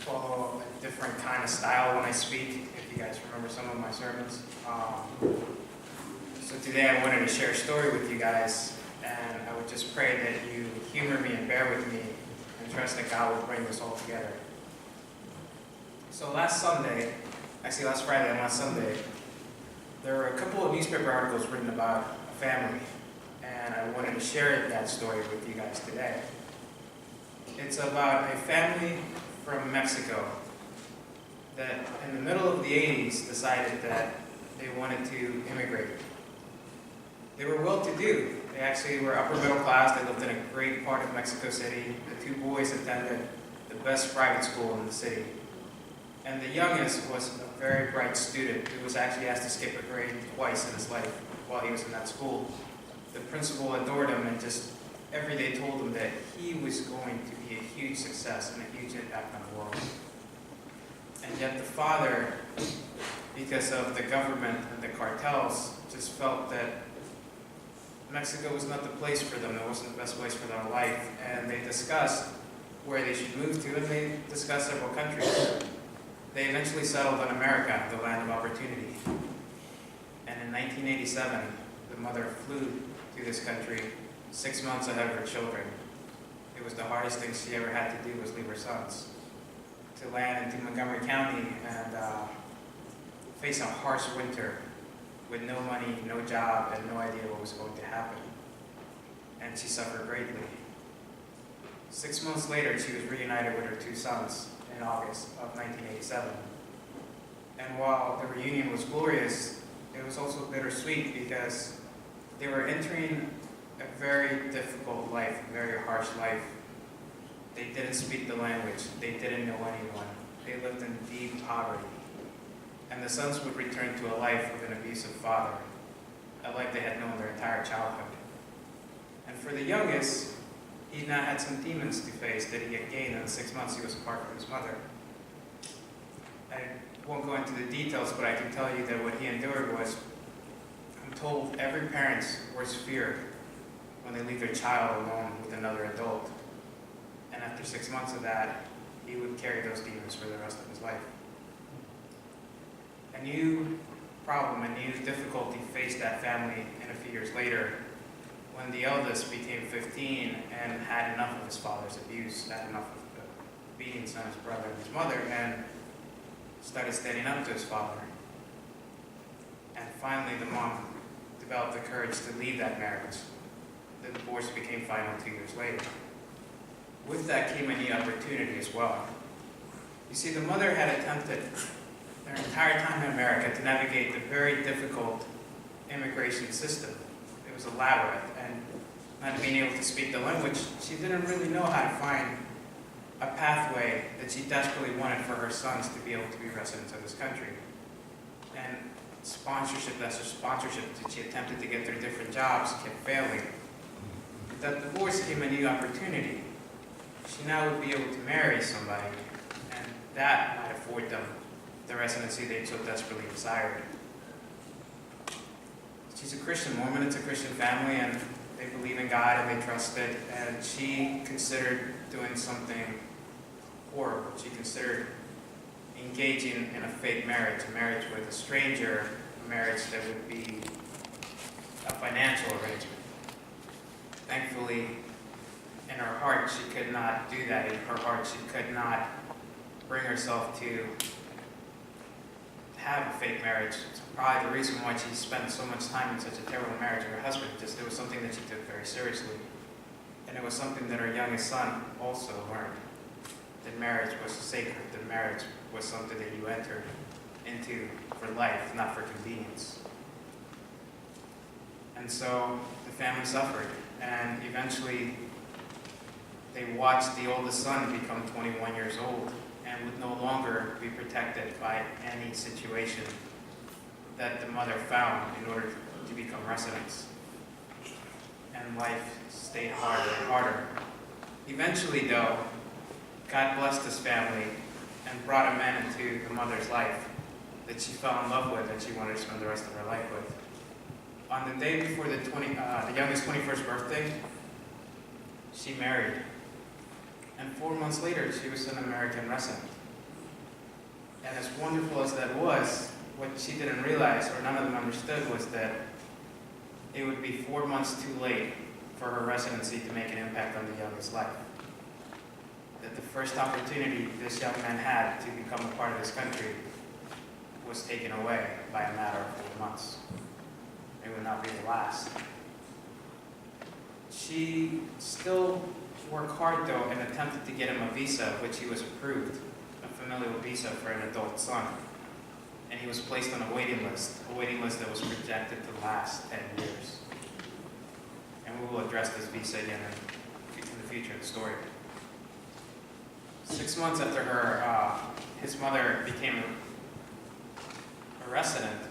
follow a different kind of style when I speak, if you guys remember some of my sermons. So today I wanted to share a story with you guys, and I would just pray that you humor me and bear with me and trust that God will bring this all together. So last Friday and last Sunday, there were a couple of newspaper articles written about a family, and I wanted to share that story with you guys today. It's about a family from Mexico that in the middle of the 80s decided that they wanted to immigrate. They were well-to-do. They actually were upper middle class. They lived in a great part of Mexico City. The two boys attended the best private school in the city. And the youngest was a very bright student who was actually asked to skip a grade twice in his life while he was in that school. The principal adored him and just every day told him that he was going to be a huge success and a huge impact on the world. And yet the father, because of the government and the cartels, just felt that Mexico was not the place for them. It wasn't the best place for their life. And they discussed where they should move to, and they discussed several countries. They eventually settled on America, the land of opportunity. And in 1987, the mother flew to this country 6 months ahead of her children. It was the hardest thing she ever had to do was leave her sons. To land into Montgomery County and face a harsh winter with no money, no job, and no idea what was going to happen. And she suffered greatly. 6 months later, she was reunited with her two sons in August of 1987. And while the reunion was glorious, it was also bittersweet because they were entering a very difficult life, a very harsh life. They didn't speak the language. They didn't know anyone. They lived in deep poverty. And the sons would return to a life of an abusive father, a life they had known their entire childhood. And for the youngest, he now had some demons to face that he had gained in the 6 months he was apart from his mother. I won't go into the details, but I can tell you that what he endured was, I'm told, every parent's worst fear when they leave their child alone with another adult. And after 6 months of that, he would carry those demons for the rest of his life. A new problem, a new difficulty faced that family and a few years later when the eldest became 15 and had enough of his father's abuse, had enough of the beatings on his brother and his mother, and started standing up to his father. And finally, the mom developed the courage to leave that marriage. The divorce became final 2 years later. With that came a new opportunity as well. You see, the mother had attempted their entire time in America to navigate the very difficult immigration system. It was a labyrinth, and not being able to speak the language, she didn't really know how to find a pathway that she desperately wanted for her sons to be able to be residents of this country. And sponsorship after sponsorship that she attempted to get through different jobs kept failing. With that divorce came a new opportunity. She now would be able to marry somebody, and that might afford them the residency they so desperately desired. She's a Christian woman, it's a Christian family, and they believe in God and they trust it, and she considered doing something horrible. She considered engaging in a fake marriage, a marriage with a stranger, a marriage that would be a financial arrangement. Thankfully, in her heart, she could not do that. In her heart, she could not bring herself to have a fake marriage. It's probably the reason why she spent so much time in such a terrible marriage with her husband. Just it was something that she took very seriously. And it was something that her youngest son also learned. That marriage was sacred. That marriage was something that you entered into for life, not for convenience. And so the family suffered. And eventually they watched the oldest son become 21 years old and would no longer be protected by any situation that the mother found in order to become residents. And life stayed harder and harder. Eventually, though, God blessed this family and brought a man into the mother's life that she fell in love with and she wanted to spend the rest of her life with. On the day before the youngest 21st birthday, she married. And 4 months later, she was an American resident. And as wonderful as that was, what she didn't realize, or none of them understood, was that it would be 4 months too late for her residency to make an impact on the youngest life. That the first opportunity this young man had to become a part of this country was taken away by a matter of 4 months. It would not be the last. She still worked hard, though, and attempted to get him a visa, which he was approved, a familial visa for an adult son. And he was placed on a waiting list that was projected to last 10 years. And we will address this visa again in the future of the story. 6 months after his mother became a resident,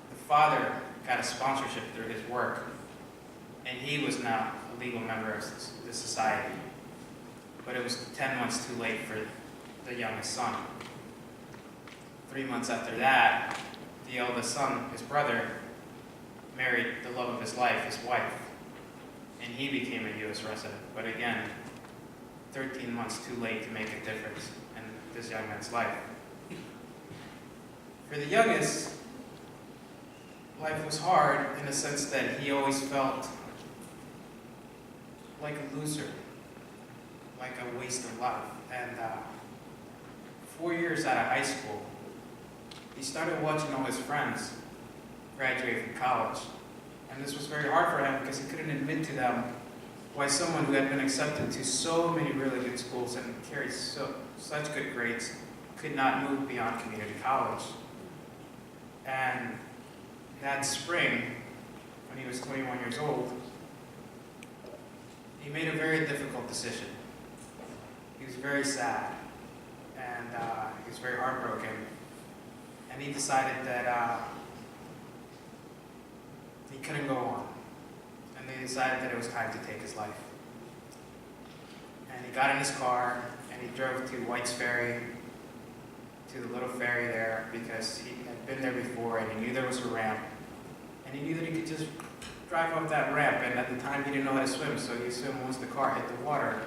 the father got a sponsorship through his work, and he was now a legal member of the society. But it was 10 months too late for the youngest son. 3 months after that, the eldest son, his brother, married the love of his life, his wife, and he became a U.S. resident. But again, 13 months too late to make a difference in this young man's life. For the youngest, life was hard in the sense that he always felt like a loser, like a waste of life. And 4 years out of high school, he started watching all his friends graduate from college. And this was very hard for him because he couldn't admit to them why someone who had been accepted to so many really good schools and carried such good grades could not move beyond community college. And that spring, when he was 21 years old, he made a very difficult decision. He was very sad, and he was very heartbroken. And he decided that he couldn't go on. And they decided that it was time to take his life. And he got in his car, and he drove to White's Ferry, to the little ferry there, because he had been there before, and he knew there was a ramp. And he knew that he could just drive up that ramp, and at the time he didn't know how to swim, so he assumed once the car hit the water,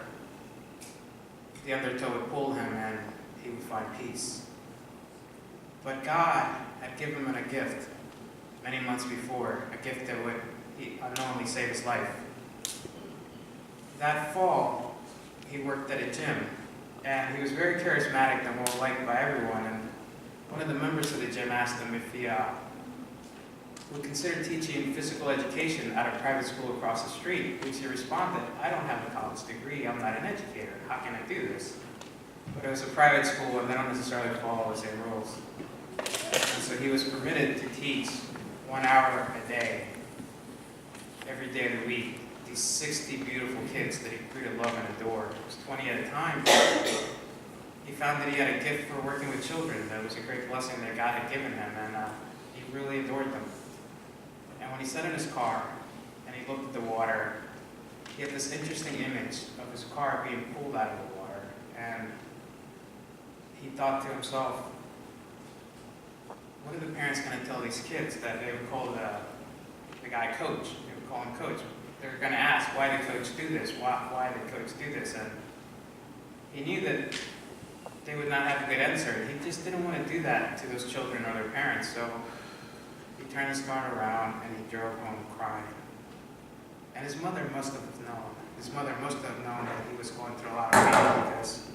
the undertow would pull him, and he would find peace. But God had given him a gift many months before, a gift that would unknowingly save his life. That fall, he worked at a gym, and he was very charismatic and well liked by everyone. And one of the members of the gym asked him if he would consider teaching physical education at a private school across the street, which he responded, "I don't have a college degree, I'm not an educator, how can I do this?" But it was a private school and they don't necessarily follow the same rules. And so he was permitted to teach 1 hour a day, every day of the week, these 60 beautiful kids that he grew to love and adore. It was 20 at a time. He found that he had a gift for working with children. That was a great blessing that God had given him, and he really adored them. And when he sat in his car and he looked at the water, he had this interesting image of his car being pulled out of the water. And he thought to himself, what are the parents going to tell these kids? That they would call the guy coach. They would call him coach. They're going to ask, why did coach do this? Why did coach do this? And he knew that they would not have a good answer. He just didn't want to do that to those children or their parents. So he turned his car around and he drove home crying. And his mother must have known. His mother must have known that he was going through a lot of pain, because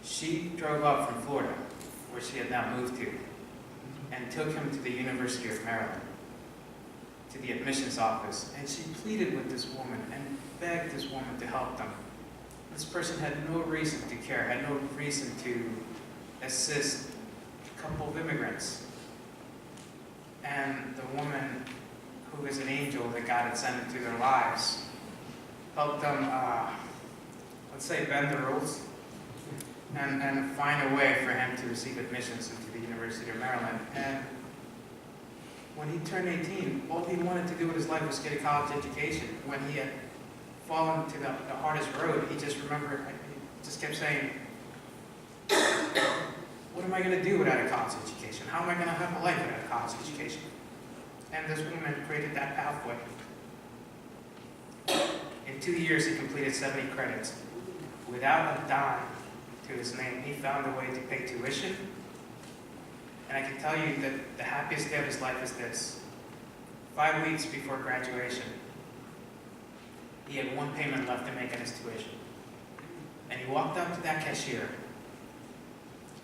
she drove up from Florida, where she had now moved to, and took him to the University of Maryland, to the admissions office, and she pleaded with this woman and begged this woman to help them. This person had no reason to care, had no reason to assist a couple of immigrants. And the woman, who is an angel that God had sent into their lives, helped them, let's say, bend the rules and find a way for him to receive admissions into the University of Maryland. And when he turned 18, all he wanted to do with his life was get a college education. When he had fallen to the hardest road, he just kept saying, what am I going to do without a college education? How am I going to have a life without a college education? And this woman created that pathway. In 2 years, he completed 70 credits without a dime to his name. He found a way to pay tuition. And I can tell you that the happiest day of his life is this. 5 weeks before graduation, he had one payment left to make on his tuition. And he walked up to that cashier,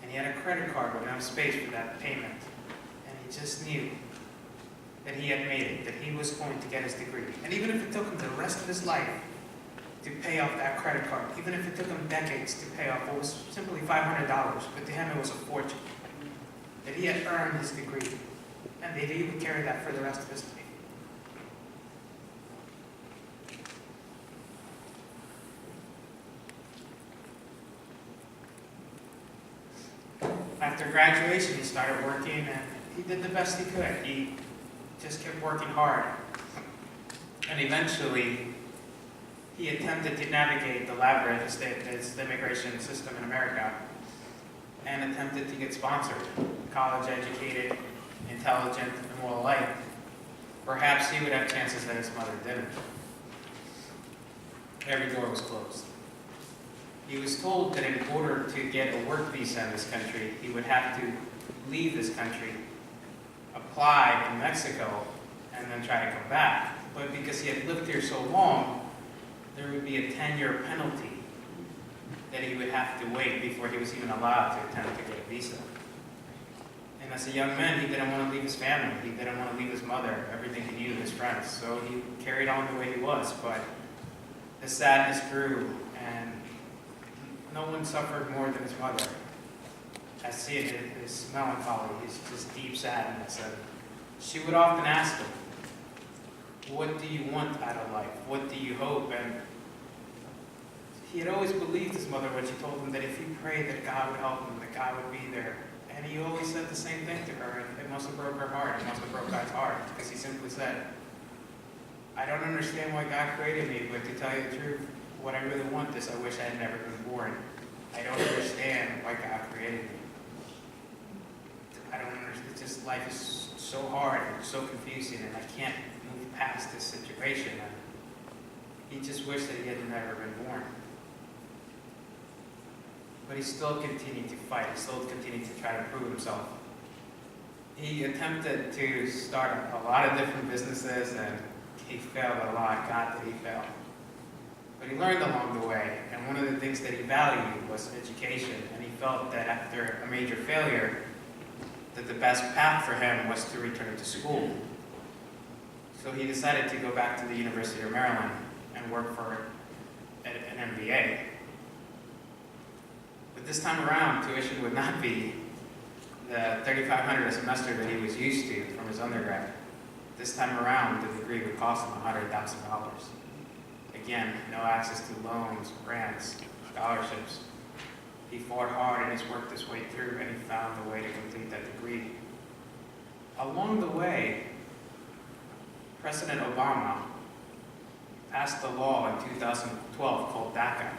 and he had a credit card with enough space for that payment. And he just knew that he had made it, that he was going to get his degree. And even if it took him the rest of his life to pay off that credit card, even if it took him decades to pay off what was simply $500, but to him it was a fortune, that he had earned his degree, and that he would carry that for the rest of his life. After graduation, he started working, and he did the best he could. He just kept working hard. And eventually, he attempted to navigate the labyrinth that is the immigration system in America, and attempted to get sponsored. College-educated, intelligent, and well-liked. Perhaps he would have chances that his mother didn't. Every door was closed. He was told that in order to get a work visa in this country, he would have to leave this country, apply in Mexico, and then try to come back. But because he had lived here so long, there would be a 10-year penalty that he would have to wait before he was even allowed to attempt to get a visa. And as a young man, he didn't want to leave his family. He didn't want to leave his mother, everything he knew, his friends. So he carried on the way he was, but the sadness grew, and no one suffered more than his mother. I see it in his melancholy, his just deep sadness. And she would often ask him, "What do you want out of life? What do you hope?" And he had always believed his mother when she told him that if he prayed that God would help him, that God would be there. And he always said the same thing to her, and it must have broke her heart. It must have broke God's heart, because he simply said, "I don't understand why God created me, but to tell you the truth, what I really want is I wish I had never been born. I don't understand why God created me. I don't understand. It's just life is so hard and so confusing, and I can't move past this situation." And he just wished that he had never been born. But he still continued to fight. He still continued to try to prove himself. He attempted to start a lot of different businesses, and he failed a lot. God, did he fail. But he learned along the way, and one of the things that he valued was education, and he felt that after a major failure, that the best path for him was to return to school. So he decided to go back to the University of Maryland and work for an MBA. But this time around, tuition would not be the $3,500 a semester that he was used to from his undergrad. This time around, the degree would cost him $100,000. Again, no access to loans, grants, scholarships. He fought hard and has worked his way through, and he found a way to complete that degree. Along the way, President Obama passed a law in 2012 called DACA.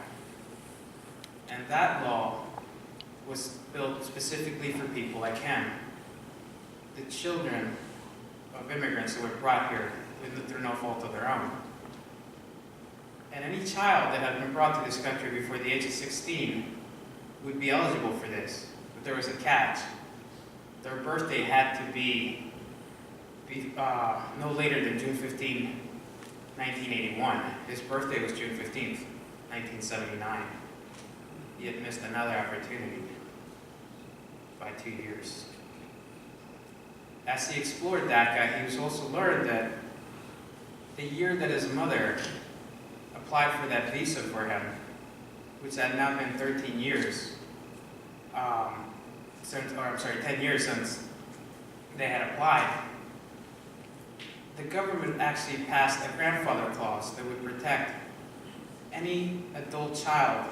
And that law was built specifically for people like him, the children of immigrants who were brought here through no fault of their own. And any child that had been brought to this country before the age of 16 would be eligible for this. But there was a catch. Their birthday had to be no later than June 15, 1981. His birthday was June 15th, 1979. He had missed another opportunity by 2 years. As he explored DACA, he was also learned that the year that his mother applied for that visa for him, which had now been 13 years, 10 years since they had applied, the government actually passed a grandfather clause that would protect any adult child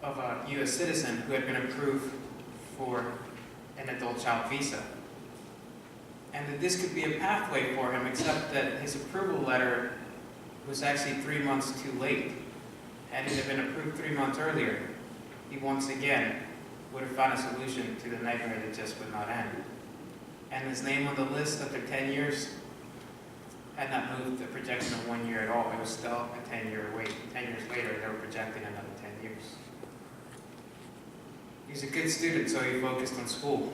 of a U.S. citizen who had been approved for an adult child visa. And that this could be a pathway for him, except that his approval letter was actually 3 months too late. Had it been approved 3 months earlier, he once again would have found a solution to the nightmare that just would not end. And his name on the list after 10 years had not moved the projection of 1 year at all. It was still a 10-year wait. 10 years later, they were projecting another 10 years. He was a good student, so he focused on school.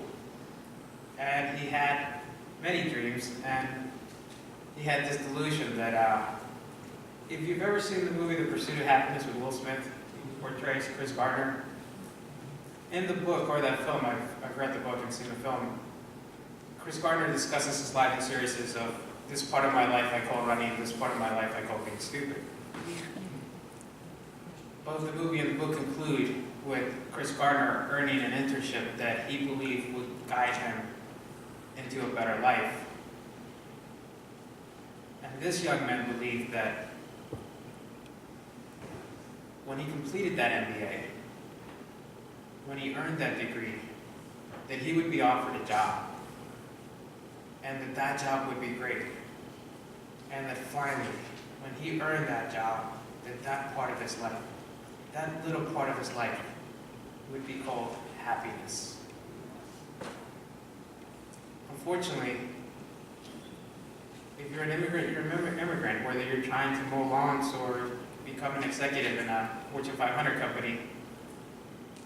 And he had many dreams, and he had this delusion that if you've ever seen the movie The Pursuit of Happiness with Will Smith, who portrays Chris Gardner, in the book, or that film, I've read the book and seen the film, Chris Gardner discusses his life in series of this part of my life I call running, this part of my life I call being stupid. Both the movie and the book conclude with Chris Gardner earning an internship that he believed would guide him into a better life. And this young man believed that when he completed that MBA, when he earned that degree, that he would be offered a job, and that that job would be great. And that finally, when he earned that job, that that part of his life, that little part of his life, would be called happiness. Unfortunately, if you're an immigrant, whether you're trying to mow lawns or become an executive in a Fortune 500 company,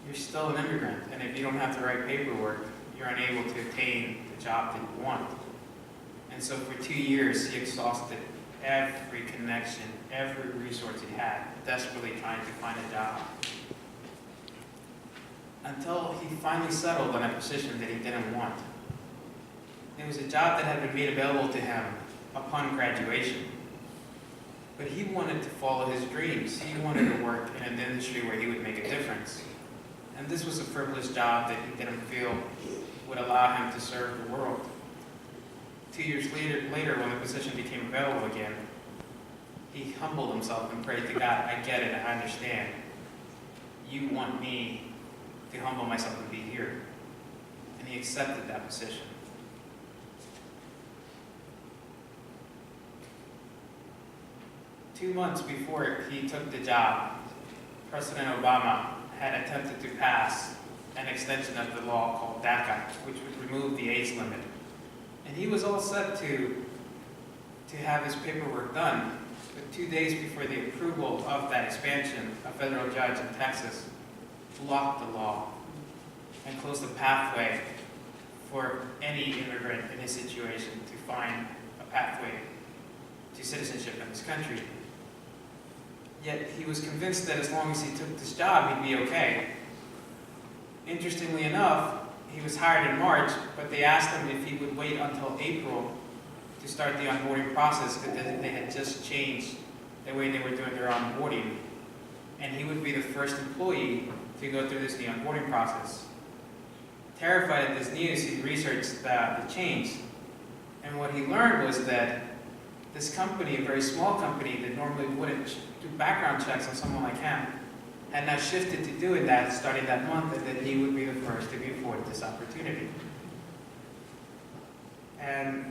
you're still an immigrant. And if you don't have the right paperwork, you're unable to obtain the job that you want. And so for 2 years, he exhausted every connection, every resource he had, desperately trying to find a job. Until he finally settled on a position that he didn't want. It was a job that had been made available to him upon graduation. But he wanted to follow his dreams. He wanted to work in an industry where he would make a difference. And this was a privileged job that he didn't feel would allow him to serve the world. 2 years later, when the position became available again, he humbled himself and prayed to God, I get it, I understand. You want me to humble myself and be here. And he accepted that position. Two months before he took the job, President Obama had attempted to pass an extension of the law called DACA, which would remove the age limit. And he was all set to have his paperwork done. But 2 days before the approval of that expansion, a federal judge in Texas blocked the law and closed the pathway for any immigrant in his situation to find a pathway to citizenship in this country. Yet he was convinced that as long as he took this job, he'd be okay. Interestingly enough, he was hired in March, but they asked him if he would wait until April to start the onboarding process because they had just changed the way they were doing their onboarding. And he would be the first employee to go through this new onboarding process. Terrified at this news, he researched the change. And what he learned was that this company, a very small company that normally wouldn't do background checks on someone like him, had now shifted to doing that starting that month, and that he would be the first to be afforded this opportunity. And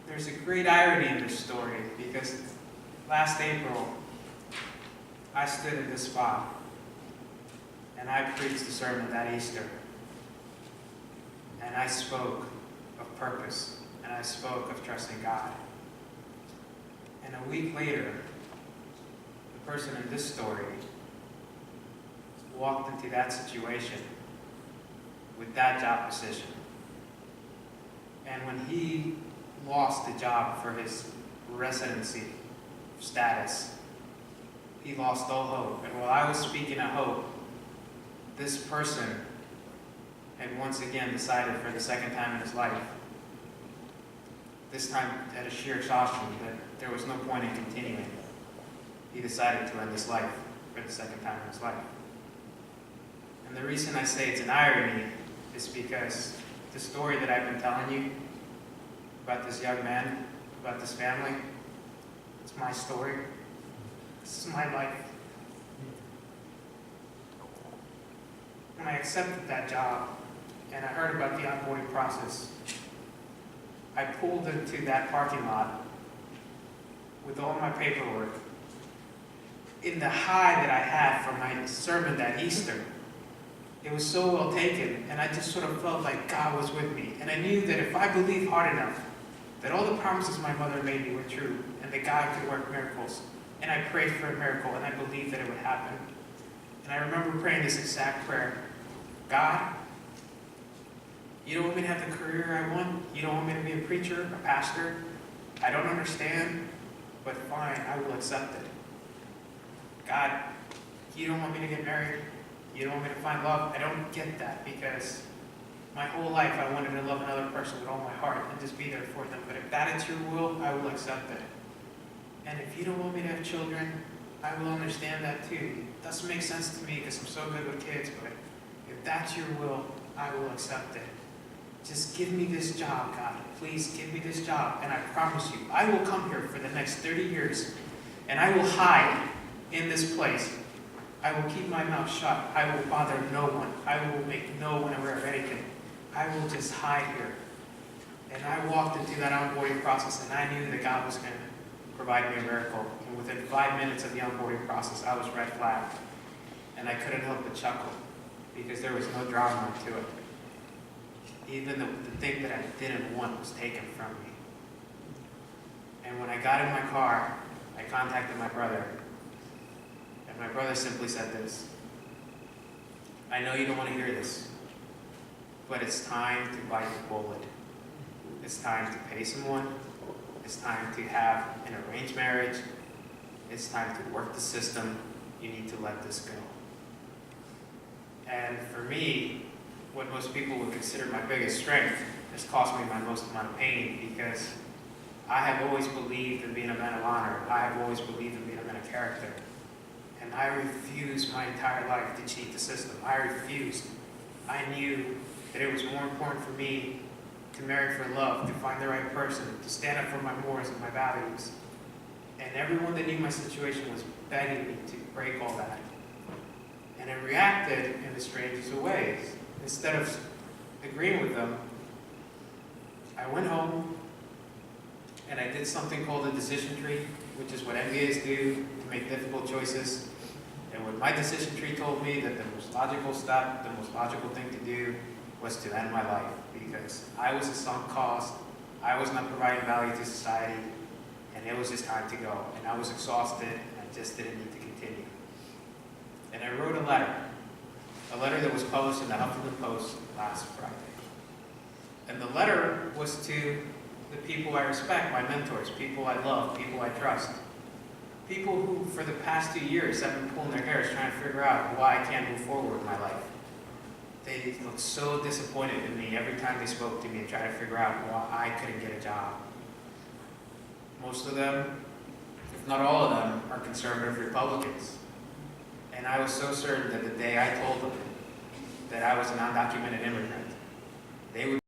there's a great irony in this story, because last April, I stood in this spot, and I preached a sermon that Easter. And I spoke of purpose, and I spoke of trusting God. And a week later, the person in this story walked into that situation with that job position. And when he lost the job for his residency status, he lost all hope. And while I was speaking of hope, this person had once again decided for the second time in his life, this time at a sheer exhaustion, that there was no point in continuing. He decided to end his life for the second time in his life. And the reason I say it's an irony is because the story that I've been telling you about this young man, about this family, it's my story. This is my life. When I accepted that job and I heard about the onboarding process, I pulled into that parking lot with all my paperwork in the high that I had from my sermon that Easter. It was so well taken, and I just sort of felt like God was with me. And I knew that if I believed hard enough, that all the promises my mother made me were true, and that God could work miracles. And I prayed for a miracle, and I believed that it would happen. And And I remember praying this exact prayer. God, you don't want me to have the career I want? You don't want me to be a preacher, a pastor? I don't understand, but fine, I will accept it. God, you don't want me to get married? You don't want me to find love? I don't get that, because my whole life I wanted to love another person with all my heart and just be there for them. But if that is your will, I will accept it. And if you don't want me to have children, I will understand that too. It doesn't make sense to me because I'm so good with kids, but if that's your will, I will accept it. Just give me this job, God. Please give me this job. And I promise you, I will come here for the next 30 years and I will hide in this place. I will keep my mouth shut. I will bother no one. I will make no one aware of anything. I will just hide here. And I walked into that onboarding process and I knew that God was going to provide me a miracle. And within 5 minutes of the onboarding process, I was red flagged. And I couldn't help but chuckle because there was no drama to it. Even the thing that I didn't want was taken from me. And when I got in my car, I contacted my brother. And my brother simply said this: I know you don't want to hear this, but it's time to bite the bullet. It's time to pay someone. It's time to have an arranged marriage. It's time to work the system. You need to let this go. And for me, what most people would consider my biggest strength has cost me my most amount of pain, because I have always believed in being a man of honor. I have always believed in being a man of character. And I refused my entire life to cheat the system. I refused. I knew that it was more important for me to marry for love, to find the right person, to stand up for my morals and my values. And everyone that knew my situation was begging me to break all that. And I reacted in the strangest of ways. Instead of agreeing with them, I went home and I did something called a decision tree, which is what MBAs do to make difficult choices. And what my decision tree told me, that the most logical step, the most logical thing to do was to end my life, because I was a sunk cost, I was not providing value to society, and it was just time to go. And I was exhausted, and I just didn't need to continue. And I wrote a letter that was published in the Huffington Post last Friday. And the letter was to the people I respect, my mentors, people I love, people I trust. People who, for the past 2 years, have been pulling their hairs trying to figure out why I can't move forward in my life. They looked so disappointed in me every time they spoke to me and tried to figure out why I couldn't get a job. Most of them, if not all of them, are conservative Republicans. And I was so certain that the day I told them that I was an undocumented immigrant, they would